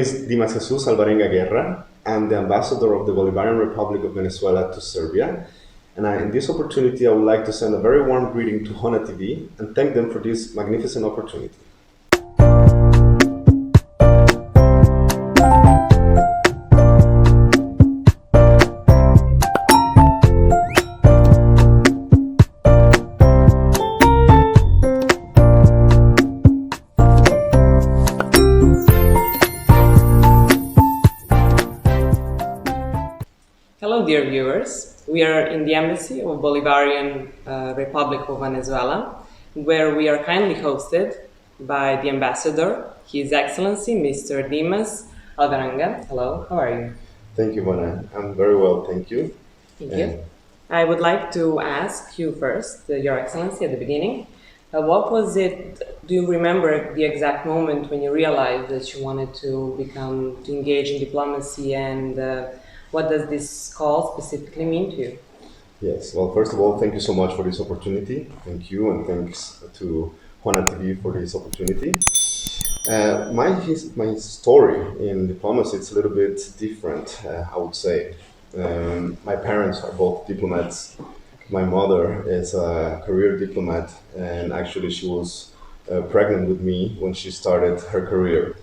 is Dimas Jesus Alveranga Guera. I'm the Ambassador of the Bolivarian Republic of Venezuela to Serbia. And in this opportunity, I would like to send a very warm greeting to HONA TV and thank them for this magnificent opportunity. Hello dear viewers, we are in the Embassy of Bolivarian Republic of Venezuela, where we are kindly hosted by the Ambassador, His Excellency Mr. Dimas Alveranga. Hello, how are you? Thank you, Bona. I'm very well, thank you. Thank you. I would like to ask you first, Your Excellency, at the beginning, what was it, do you remember the exact moment when you realized that you wanted to engage in diplomacy, and what does this call specifically mean to you? Yes, well, first of all, thank you so much for this opportunity. Thank you, and thanks to HONA TV for this opportunity. My story in diplomacy is a little bit different, I would say. My parents are both diplomats. My mother is a career diplomat, and actually she was pregnant with me when she started her career.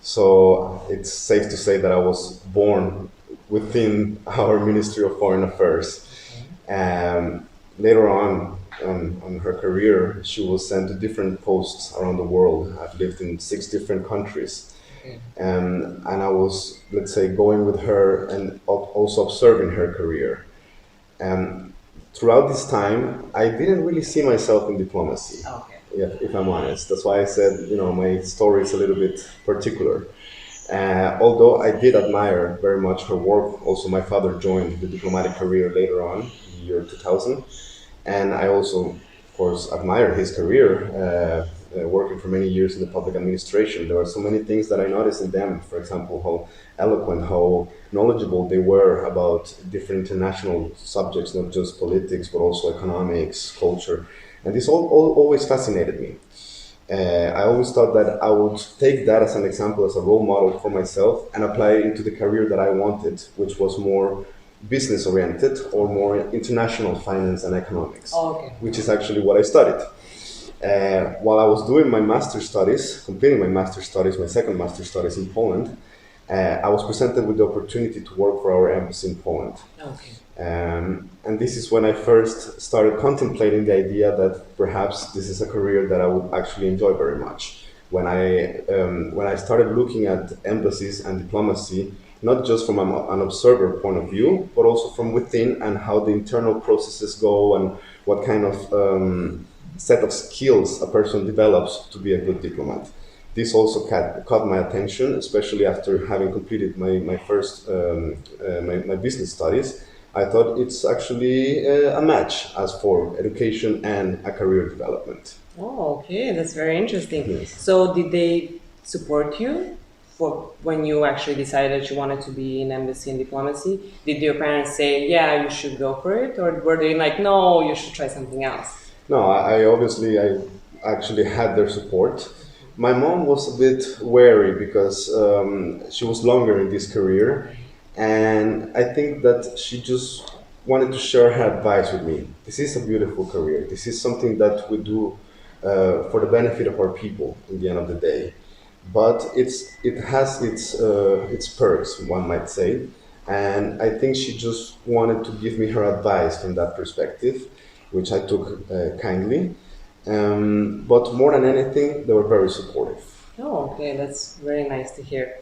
So it's safe to say that I was born within our Ministry of Foreign Affairs. Later on her career, she was sent to different posts around the world. I've lived in 6 different countries. And I was, let's say, going with her and also observing her career. Throughout this time, I didn't really see myself in diplomacy, if I'm honest. That's why I said, my story is a little bit particular. Although I did admire very much her work, also my father joined the diplomatic career later on, in the year 2000. And I also, of course, admire his career, working for many years in the public administration. There were so many things that I noticed in them. For example, how eloquent, how knowledgeable they were about different international subjects, not just politics, but also economics, culture. And this all always fascinated me. I always thought that I would take that as an example, as a role model for myself, and apply it into the career that I wanted, which was more business-oriented or more international finance and economics, which is actually what I studied. While I was doing my master's studies, completing my master's studies, my second master's studies in Poland, I was presented with the opportunity to work for our embassy in Poland. And this is when I first started contemplating the idea that perhaps this is a career that I would actually enjoy very much. When I started looking at embassies and diplomacy, not just from an observer point of view, but also from within, and how the internal processes go and what kind of set of skills a person develops to be a good diplomat. This also caught my attention, especially after having completed my first my business studies. I thought it's actually a match as for education and a career development. Oh, okay, that's very interesting. Yes. So did they support you for when you actually decided you wanted to be in embassy and diplomacy? Did your parents say, yeah, you should go for it? Or were they like, no, you should try something else? No, I actually had their support. My mom was a bit wary because she was longer in this career. And I think that she just wanted to share her advice with me. This is a beautiful career. This is something that we do for the benefit of our people in the end of the day. But it has its perks, one might say. And I think she just wanted to give me her advice from that perspective, which I took kindly. But more than anything, they were very supportive. Oh, okay, that's very nice to hear.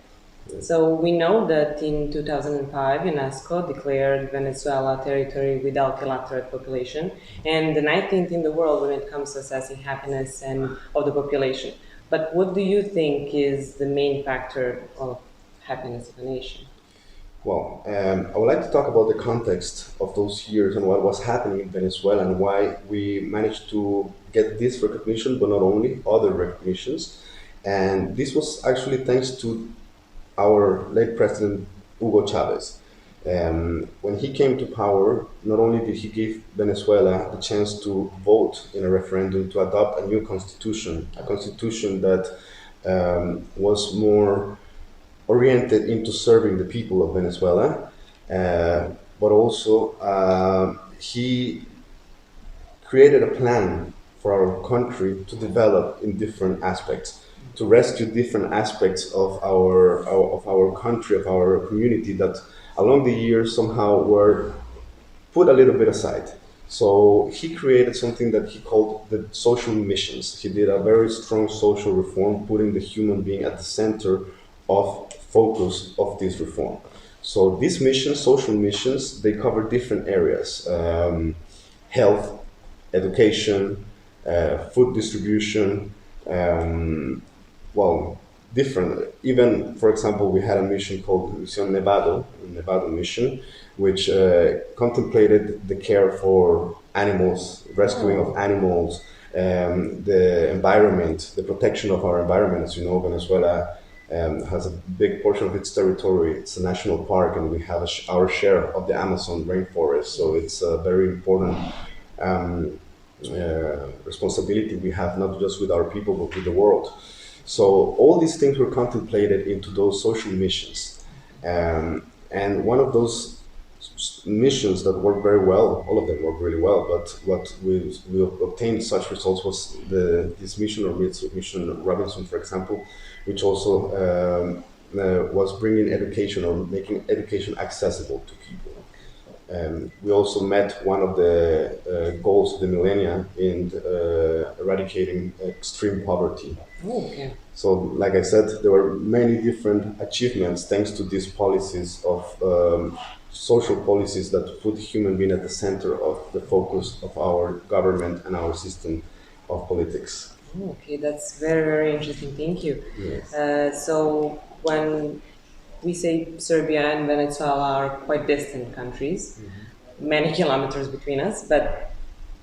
So we know that in 2005, UNESCO declared Venezuela a territory with alkyl population and the 19th in the world when it comes to assessing happiness and of the population. But what do you think is the main factor of happiness of a nation? Well, I would like to talk about the context of those years and what was happening in Venezuela and why we managed to get this recognition, but not only other recognitions. And this was actually thanks to our late president, Hugo Chavez. When he came to power, not only did he give Venezuela the chance to vote in a referendum to adopt a new constitution, a constitution that was more oriented into serving the people of Venezuela, but also he created a plan for our country to develop in different aspects, to rescue different aspects of our country, of our community that along the years somehow were put a little bit aside. So he created something that he called the social missions. He did a very strong social reform, putting the human being at the center of focus of this reform. So these missions, social missions, they cover different areas: health, education, food distribution, well, different. Even, for example, we had a mission called Misión Nevado mission, which contemplated the care for animals, rescuing of animals, the environment, the protection of our environment. As you know, Venezuela has a big portion of its territory. It's a national park, and we have our share of the Amazon rainforest. So it's a very important responsibility we have, not just with our people, but with the world. So all these things were contemplated into those social missions. And one of those missions that worked very well, all of them worked really well, but what we obtained such results was this mission, or Mission Robinson, for example, which also was bringing education, or making education accessible to people. We also met one of the goals of the millennia in eradicating extreme poverty. Oh, okay. So, like I said, there were many different achievements thanks to these policies of social policies that put human being at the center of the focus of our government and our system of politics. Okay, that's very, very interesting. Thank you. Yes. So when we say Serbia and Venezuela are quite distant countries, many kilometers between us, but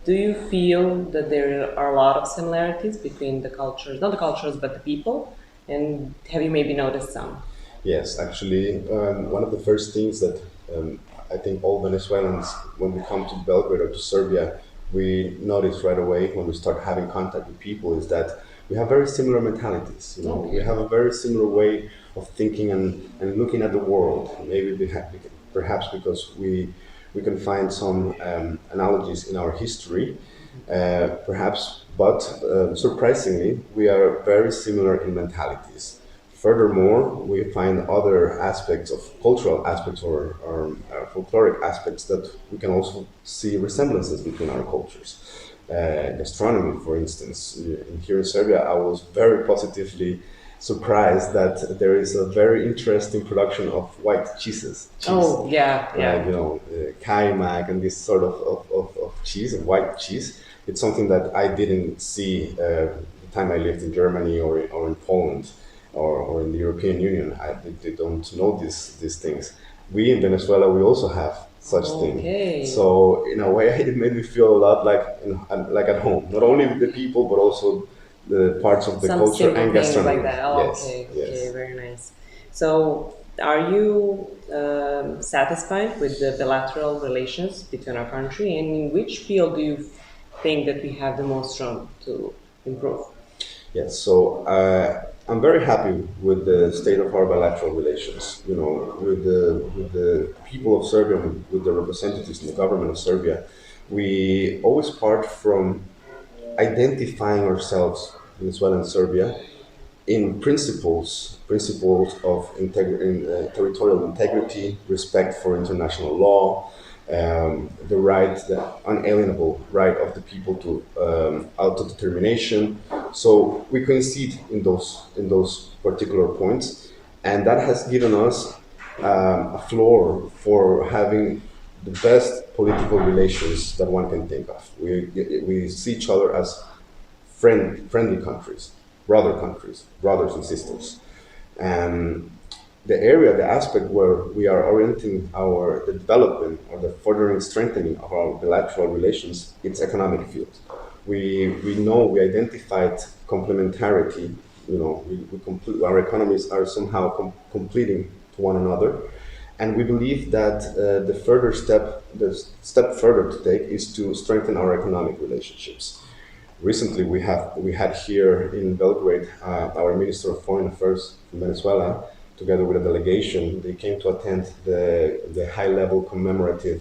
do you feel that there are a lot of similarities between the cultures, not the cultures, but the people? And have you maybe noticed some? Yes, actually, one of the first things that I think all Venezuelans, when we come to Belgrade or to Serbia, we notice right away when we start having contact with people is that we have very similar mentalities. You know, we have a very similar way of thinking and looking at the world. Maybe perhaps because we can find some analogies in our history, perhaps, but surprisingly, we are very similar in mentalities. Furthermore, we find other aspects of cultural aspects or folkloric aspects that we can also see resemblances between our cultures. Gastronomy, for instance. Here in Serbia, I was very positively surprised that there is a very interesting production of white cheeses. Oh, yeah, yeah. Like, you know, kaimak and this sort of cheese, white cheese. It's something that I didn't see the time I lived in Germany or in Poland or in the European Union. They don't know these things. We in Venezuela, we also have such thing. So in a way, it made me feel a lot like at home. Not only with the people, but also the parts of the culture and gastronomy. Like that. Oh, yes, okay, yes. Okay, very nice. So, are you satisfied with the bilateral relations between our country, and in which field do you think that we have the most room to improve? Yes, so I'm very happy with the state of our bilateral relations. You know, with the people of Serbia, with the representatives in the government of Serbia, we always part from identifying ourselves, Venezuela and Serbia, in principles of territorial integrity, respect for international law, the unalienable right of the people to autodetermination. So we coincide in those particular points, and that has given us a floor for having the best political relations that one can think of. We see each other as friendly countries, brothers and sisters. And the aspect where we are orienting the development or the furthering strengthening of our bilateral relations, it's economic field. We identified complementarity. You know, our economies are somehow completing to one another, and we believe that the step further to take is to strengthen our economic relationships. Recently, we had here in Belgrade our Minister of Foreign Affairs from Venezuela together with a delegation, they came to attend the high-level commemorative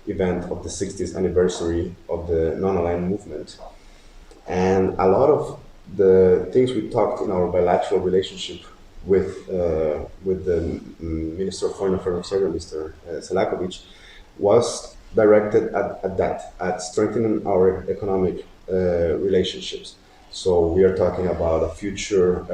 event of the 60th anniversary of the non-aligned movement. And a lot of the things we talked in our bilateral relationship with the Minister of Foreign Affairs of Serbia, Mr. Selakovic, was directed at strengthening our economic relationships. So we are talking about a future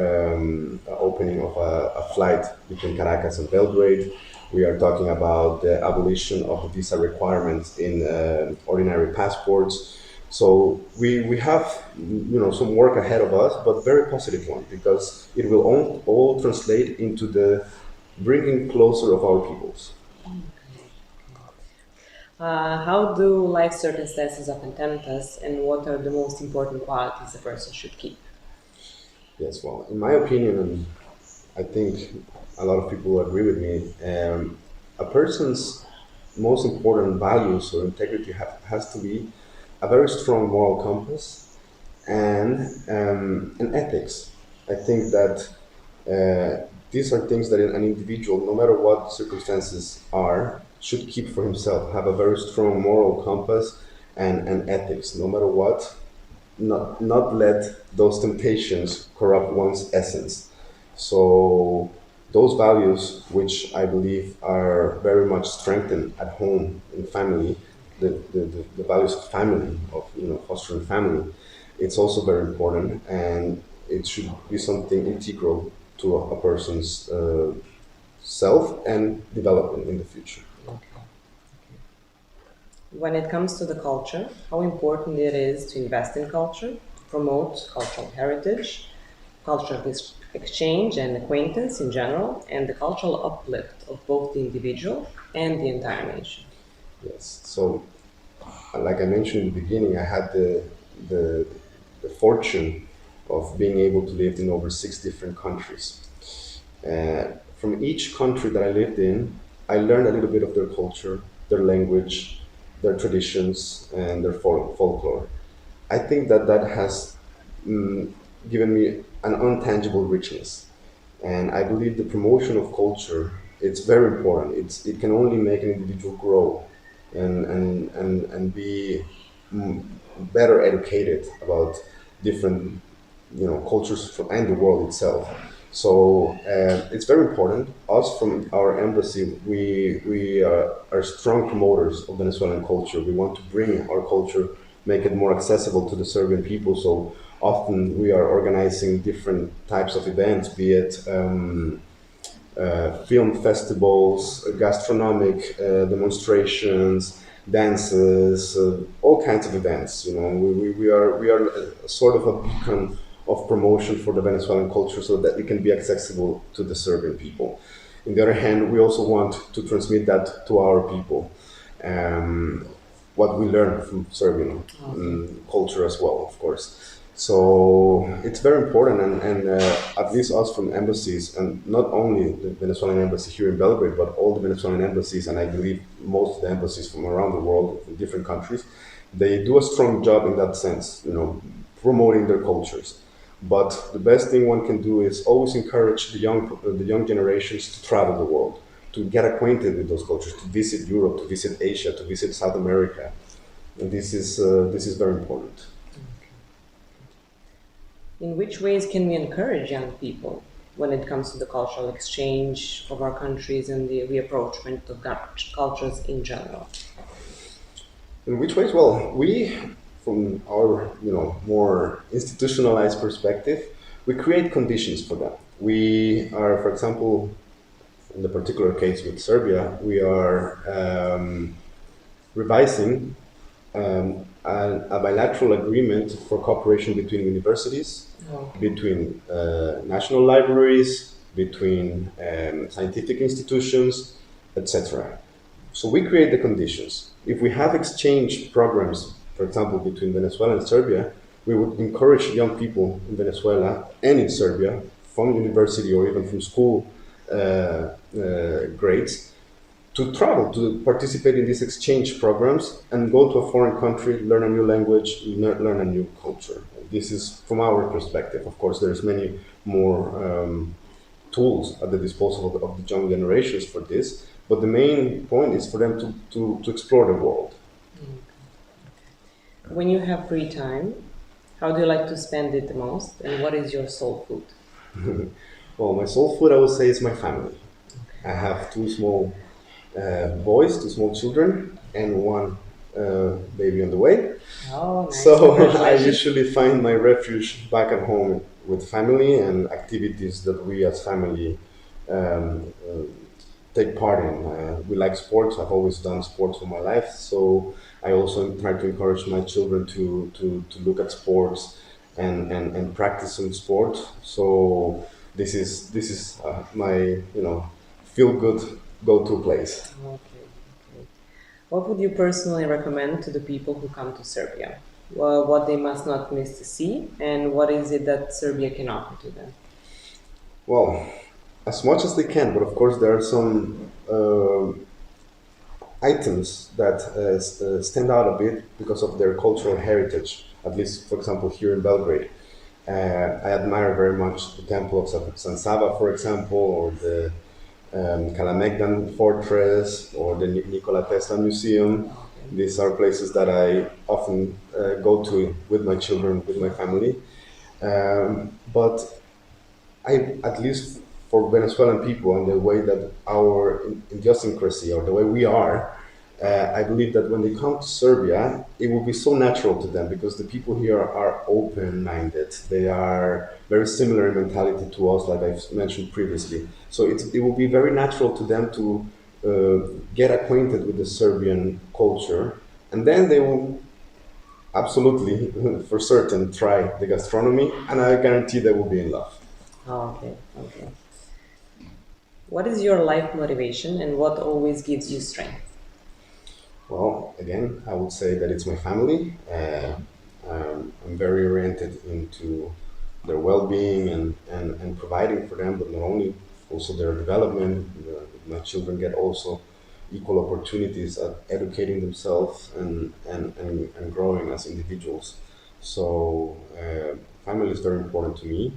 opening of a flight between Caracas and Belgrade. We are talking about the abolition of the visa requirements in ordinary passports. So we have some work ahead of us, but very positive one, because it will all translate into the bringing closer of our peoples. How do life circumstances often tempt us, and what are the most important qualities a person should keep? Yes, well, in my opinion, and I think a lot of people agree with me, a person's most important values or integrity has to be a very strong moral compass and ethics. I think that these are things that an individual, no matter what circumstances are, should keep for himself, have a very strong moral compass and ethics, no matter what, not let those temptations corrupt one's essence. So those values, which I believe are very much strengthened at home, in family, the values of family, of fostering family, it's also very important, and it should be something integral to a person's self and development in the future. When it comes to the culture, how important it is to invest in culture, promote cultural heritage, cultural exchange and acquaintance in general, and the cultural uplift of both the individual and the entire nation. Yes, so like I mentioned in the beginning, I had the fortune of being able to live in over 6 different countries. From each country that I lived in, I learned a little bit of their culture, their language, their traditions, and their folklore. I think that has given me an untangible richness. And I believe the promotion of culture, it's very important. It can only make an individual grow and be better educated about different cultures and the world itself. So it's very important. Us from our embassy, we are strong promoters of Venezuelan culture. We want to bring our culture, make it more accessible to the Serbian people. So often we are organizing different types of events, be it film festivals, gastronomic demonstrations, dances, all kinds of events. We are a sort of a beacon of promotion for the Venezuelan culture, so that it can be accessible to the Serbian people. On the other hand, we also want to transmit that to our people, what we learn from Serbian culture as well, of course. So it's very important, and at least us from embassies, and not only the Venezuelan embassy here in Belgrade, but all the Venezuelan embassies, and I believe most of the embassies from around the world, in different countries, they do a strong job in that sense, promoting their cultures. But the best thing one can do is always encourage the young generations to travel the world, to get acquainted with those cultures, to visit Europe, to visit Asia, to visit South America, and this is very important. In which ways can we encourage young people when it comes to the cultural exchange of our countries and the reapproachment of cultures in general? In which ways? Well, we, from our more institutionalized perspective, we create conditions for that. We are, for example, in the particular case with Serbia, we are revising a bilateral agreement for cooperation between universities, between national libraries, between scientific institutions, etc. So we create the conditions. If we have exchange programs, for example, between Venezuela and Serbia, we would encourage young people in Venezuela and in Serbia, from university or even from school grades, to travel, to participate in these exchange programs and go to a foreign country, learn a new language, learn a new culture. This is from our perspective. Of course, there's many more tools at the disposal of the young generations for this, but the main point is for them to explore the world. When you have free time, how do you like to spend it the most, and what is your soul food? Well, my soul food, I would say, is my family. I have two small boys, two small children, and one baby on the way. Oh, nice. So I usually find my refuge back at home with family and activities that we as family take part in. We like sports. I've always done sports all my life, so I also try to encourage my children to look at sports and practice some sport. So this is my feel good go-to place. Okay. What would you personally recommend to the people who come to Serbia? Well, what they must not miss to see, and what is it that Serbia can offer to them? Well, as much as they can, but of course there are some items that stand out a bit because of their cultural heritage. At least, for example, here in Belgrade, I admire very much the Temple of San Sava, for example, or the Kalemegdan Fortress, or the Nikola Tesla Museum. These are places that I often go to with my children, with my family. But at least for Venezuelan people and the way that our idiosyncrasy or the way we are, I believe that when they come to Serbia, it will be so natural to them because the people here are open-minded. They are very similar in mentality to us, like I've mentioned previously. So it will be very natural to them to get acquainted with the Serbian culture, and then they will absolutely, for certain, try the gastronomy, and I guarantee they will be in love. Oh, okay. What is your life motivation, and what always gives you strength? Well, again, I would say that it's my family. I'm very oriented into their well-being and providing for them, but not only, also their development. My children get also equal opportunities at educating themselves and growing as individuals. So family is very important to me.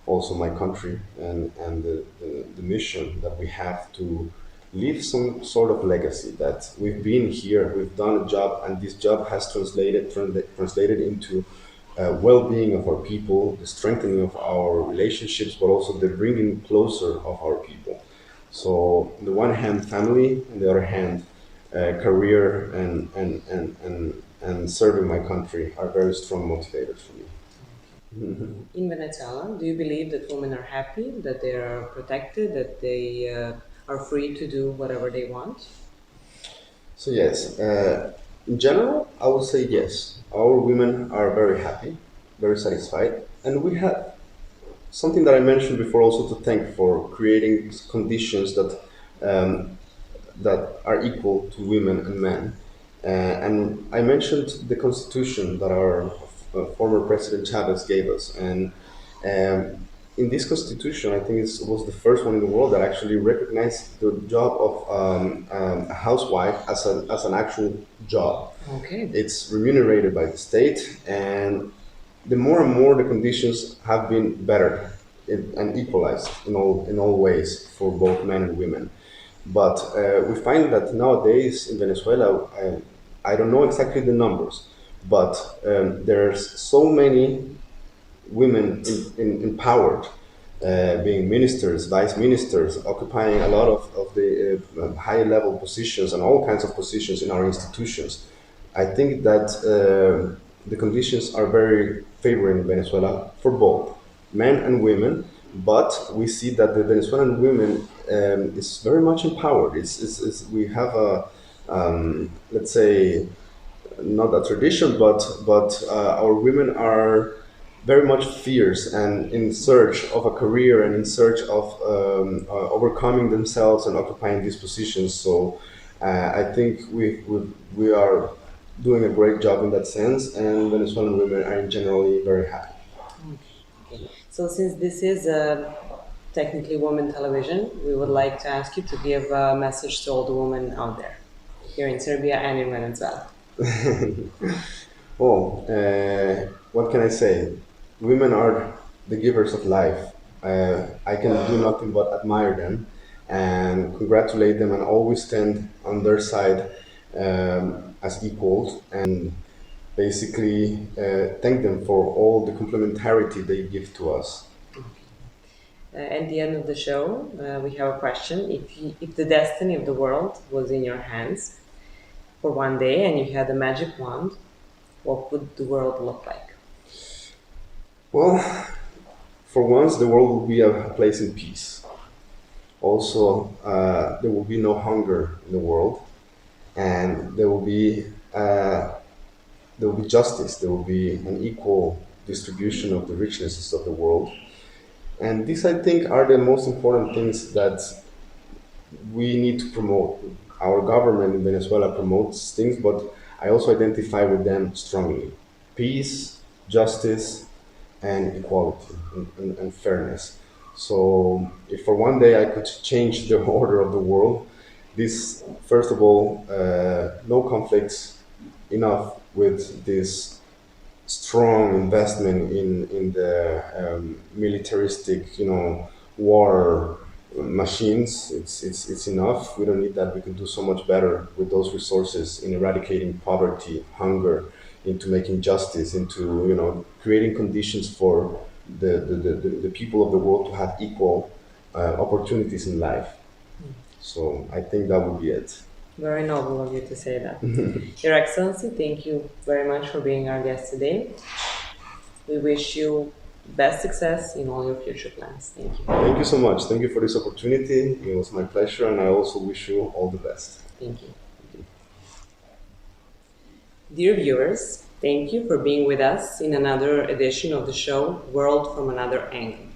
Also my country and the mission that we have to leave some sort of legacy, that we've been here, we've done a job, and this job has translated into well-being of our people, the strengthening of our relationships, but also the bringing closer of our people. So on the one hand, family, on the other hand, career and serving my country are very strong motivators for me. In Venezuela, do you believe that women are happy, that they are protected, that they are free to do whatever they want? So yes, in general, I would say yes. Our women are very happy, very satisfied, and we have something that I mentioned before also to thank for creating conditions that are equal to women and men. And I mentioned the constitution that our former President Chavez gave us, and in this constitution, I think it was the first one in the world that actually recognized the job of a housewife as an actual job. Okay. It's remunerated by the state, and the more and more the conditions have been better and equalized in all ways for both men and women. But we find that nowadays in Venezuela, I don't know exactly the numbers, but there's so many women empowered, being ministers, vice ministers, occupying a lot of the high level positions and all kinds of positions in our institutions. I think that the conditions are very favoring Venezuela for both men and women, but we see that the Venezuelan women is very much empowered. We have a let's say, not a tradition, but our women are very much fierce and in search of a career and in search of overcoming themselves and occupying these positions. So I think we are doing a great job in that sense, and Venezuelan women are generally very happy. Okay. So since this is technically women television, we would like to ask you to give a message to all the women out there, here in Serbia and in Venezuela. What can I say? Women are the givers of life, I can do nothing but admire them and congratulate them and always stand on their side as equals and basically thank them for all the complementarity they give to us. At the end of the show, we have a question. If the destiny of the world was in your hands for one day and you had a magic wand, what would the world look like? Well, for once, the world will be a place in peace. Also, there will be no hunger in the world, and there will be justice. There will be an equal distribution of the richnesses of the world. And these, I think, are the most important things that we need to promote. Our government in Venezuela promotes things, but I also identify with them strongly. Peace, justice, and equality and fairness. So if for one day I could change the order of the world, this, first of all, no conflicts, enough with this strong investment in the militaristic, war machines. It's enough. We don't need that. We can do so much better with those resources in eradicating poverty, hunger, into making justice, into creating conditions for the people of the world to have equal opportunities in life. So I think that would be it. Very noble of you to say that. Your Excellency, thank you very much for being our guest today. We wish you best success in all your future plans. Thank you. Thank you so much. Thank you for this opportunity. It was my pleasure, and I also wish you all the best. Thank you. Dear viewers, thank you for being with us in another edition of the show World from Another Angle.